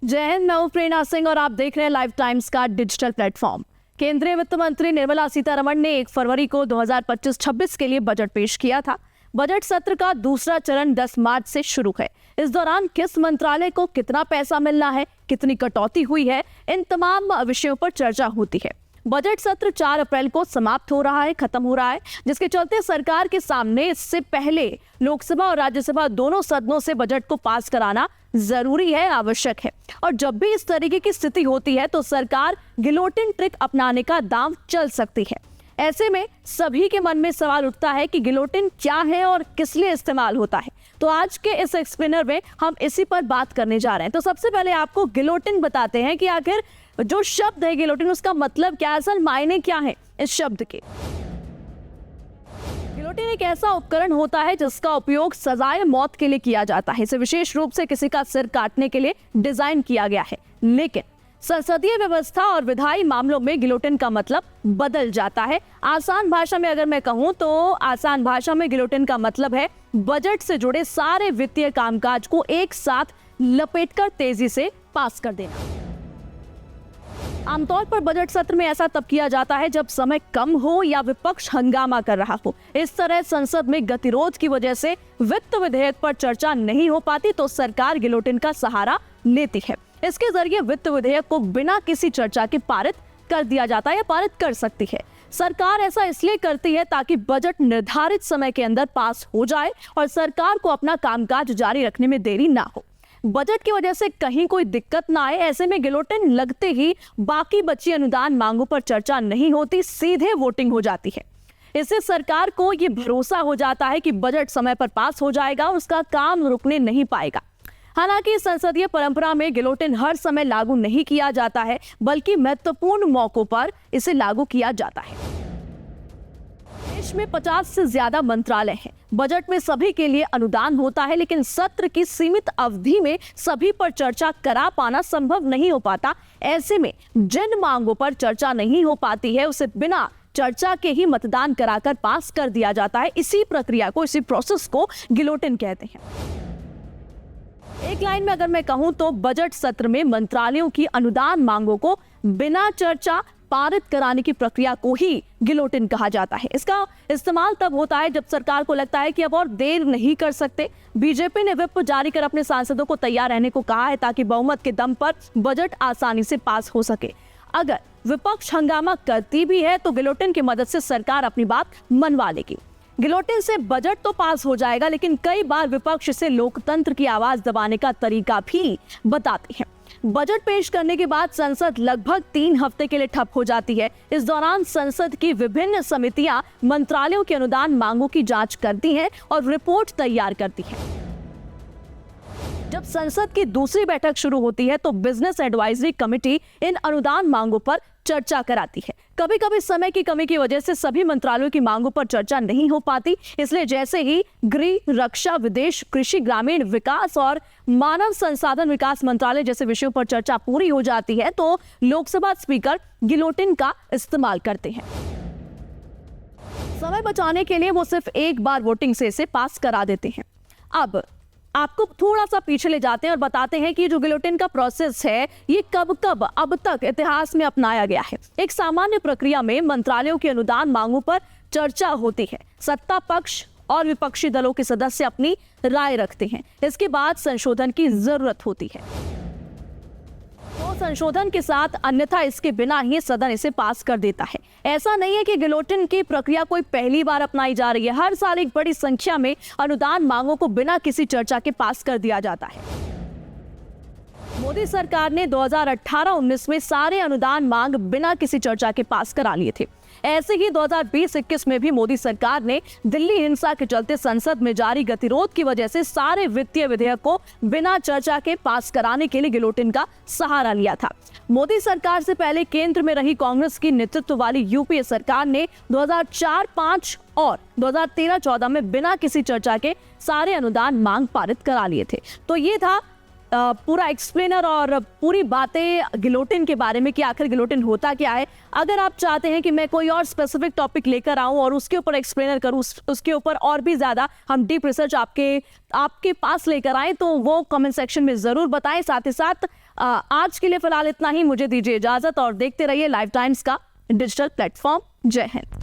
जय हिंद, मैं हूं प्रेरणा सिंह और आप देख रहे हैं लाइव टाइम्स का डिजिटल प्लेटफॉर्म। केंद्रीय वित्त मंत्री निर्मला सीतारमण ने 1 फरवरी को 2025-26 के लिए बजट पेश किया था। बजट सत्र का दूसरा चरण 10 मार्च से शुरू है। इस दौरान किस मंत्रालय को कितना पैसा मिलना है, कितनी कटौती हुई है, इन तमाम विषयों पर चर्चा होती है। बजट सत्र 4 अप्रैल को समाप्त हो रहा है, खत्म हो रहा है, जिसके चलते सरकार के सामने इससे पहले लोकसभा और राज्यसभा दोनों सदनों से बजट को पास कराना जरूरी है, आवश्यक है। और जब भी इस तरीके की स्थिति होती है तो सरकार गिलोटिन ट्रिक अपनाने का दांव चल सकती है। ऐसे में सभी के मन में सवाल उठता है कि गिलोटिन क्या है और किस लिए इस्तेमाल होता है। तो आज के इस एक्सप्लेनर में हम इसी पर बात करने जा रहे हैं। तो सबसे पहले आपको गिलोटिन बताते हैं कि आखिर जो शब्द है गिलोटिन, उसका मतलब क्या है, असल मायने क्या है इस शब्द के। गिलोटिन एक ऐसा उपकरण होता है जिसका उपयोग सजाए मौत के लिए किया जाता है। इसे विशेष रूप से किसी का सिर काटने के लिए डिजाइन किया गया है। लेकिन संसदीय व्यवस्था और विधायी मामलों में गिलोटिन का मतलब बदल जाता है। आसान भाषा में अगर मैं कहूं तो आसान भाषा में गिलोटिन का मतलब है बजट से जुड़े सारे वित्तीय कामकाज को एक साथ लपेटकर तेजी से पास कर देना। आमतौर पर बजट सत्र में ऐसा तब किया जाता है जब समय कम हो या विपक्ष हंगामा कर रहा हो। इस तरह संसद में गतिरोध की वजह से वित्त विधेयक पर चर्चा नहीं हो पाती तो सरकार गिलोटिन का सहारा लेती है। इसके जरिए वित्त विधेयक को बिना किसी चर्चा के पारित कर दिया जाता है या पारित कर सकती है। सरकार ऐसा इसलिए करती है ताकि बजट निर्धारित समय के अंदर पास हो जाए और सरकार को अपना कामकाज जारी रखने में देरी ना हो। बजट की वजह से कहीं कोई दिक्कत ना आए, ऐसे में गिलोटिन लगते ही बाकी बची अनुदान मांगों पर चर्चा नहीं होती, सीधे वोटिंग हो जाती है। इससे सरकार को ये भरोसा हो जाता है कि बजट समय पर पास हो जाएगा, उसका काम रुकने नहीं पाएगा। हालांकि संसदीय परंपरा में गिलोटिन हर समय लागू नहीं किया जाता है, बल्कि महत्वपूर्ण मौकों पर इसे लागू किया जाता है। देश में 50 से ज्यादा मंत्रालय हैं। बजट में सभी के लिए अनुदान होता है, लेकिन सत्र की सीमित अवधि में सभी पर चर्चा करा पाना संभव नहीं हो पाता। ऐसे में जिन मांगों पर चर्चा नहीं हो पाती है उसे बिना चर्चा के ही मतदान कराकर पास कर दिया जाता है। इसी प्रक्रिया को, इसी प्रोसेस को गिलोटिन कहते हैं। एक लाइन में अगर मैं कहूं तो बजट सत्र में मंत्रालयों की अनुदान मांगों को बिना चर्चा पारित कराने की प्रक्रिया को ही गिलोटिन कहा जाता है। इसका इस्तेमाल तब होता है जब सरकार को लगता है कि अब और देर नहीं कर सकते। बीजेपी ने व्हिप जारी कर अपने सांसदों को तैयार रहने को कहा है ताकि बहुमत के दम पर बजट आसानी से पास हो सके। अगर विपक्ष हंगामा करती भी है तो गिलोटिन की मदद से सरकार अपनी बात मनवा लेगी। गिलोटिन से बजट तो पास हो जाएगा, लेकिन कई बार विपक्ष से लोकतंत्र की आवाज दबाने का तरीका भी बताते हैं। बजट पेश करने के बाद संसद लगभग 3 हफ्ते के लिए ठप हो जाती है। इस दौरान संसद की विभिन्न समितियां मंत्रालयों के अनुदान मांगों की जांच करती हैं और रिपोर्ट तैयार करती हैं। जब संसद की दूसरी बैठक शुरू होती है तो बिजनेस एडवाइजरी कमेटी इन अनुदान मांगों पर चर्चा कराती है। कभी कभी समय की कमी की वजह से सभी मंत्रालयों की मांगों पर चर्चा नहीं हो पाती, इसलिए जैसे ही गृह, रक्षा, विदेश, कृषि, ग्रामीण विकास और मानव संसाधन विकास मंत्रालय जैसे विषयों पर चर्चा पूरी हो जाती है तो लोकसभा स्पीकर गिलोटिन का इस्तेमाल करते हैं। समय बचाने के लिए वो सिर्फ एक बार वोटिंग से इसे पास करा देते हैं। अब आपको थोड़ा सा पीछे ले जाते हैं और बताते हैं कि जो गिलोटिन का प्रोसेस है ये कब कब अब तक इतिहास में अपनाया गया है। एक सामान्य प्रक्रिया में मंत्रालयों के अनुदान मांगों पर चर्चा होती है। सत्ता पक्ष और विपक्षी दलों के सदस्य अपनी राय रखते हैं। इसके बाद संशोधन की जरूरत होती है तो संशोधन के साथ, अन्यथा इसके बिना ही सदन इसे पास कर देता है। ऐसा नहीं है कि गिलोटिन की प्रक्रिया कोई पहली बार अपनाई जा रही है। हर साल एक बड़ी संख्या में अनुदान मांगों को बिना किसी चर्चा के पास कर दिया जाता है। मोदी सरकार ने 2018-19 में सारे अनुदान मांग बिना किसी चर्चा के पास करा लिए थे। ऐसे ही 2020-21 में भी मोदी सरकार ने दिल्ली हिंसा के चलते संसद में जारी गतिरोध की वजह से सारे वित्तीय विधेयक को बिना चर्चा के पास कराने के लिए गिलोटिन का सहारा लिया था। मोदी सरकार से पहले केंद्र में रही कांग्रेस की नेतृत्व वाली यूपीए सरकार ने 2004-05 और 2013-14 में बिना किसी चर्चा के सारे अनुदान मांग पारित करा लिए थे। तो ये था पूरा एक्सप्लेनर और पूरी बातें गिलोटिन के बारे में कि आखिर गिलोटिन होता क्या है। अगर आप चाहते हैं कि मैं कोई और स्पेसिफिक टॉपिक लेकर आऊं और उसके ऊपर एक्सप्लेनर करूं, उसके ऊपर और भी ज़्यादा हम डीप रिसर्च आपके पास लेकर आए, तो वो कमेंट सेक्शन में ज़रूर बताएं। साथ ही साथ आज के लिए फिलहाल इतना ही, मुझे दीजिए इजाजत और देखते रहिए लाइव टाइम्स का डिजिटल प्लेटफॉर्म। जय हिंद।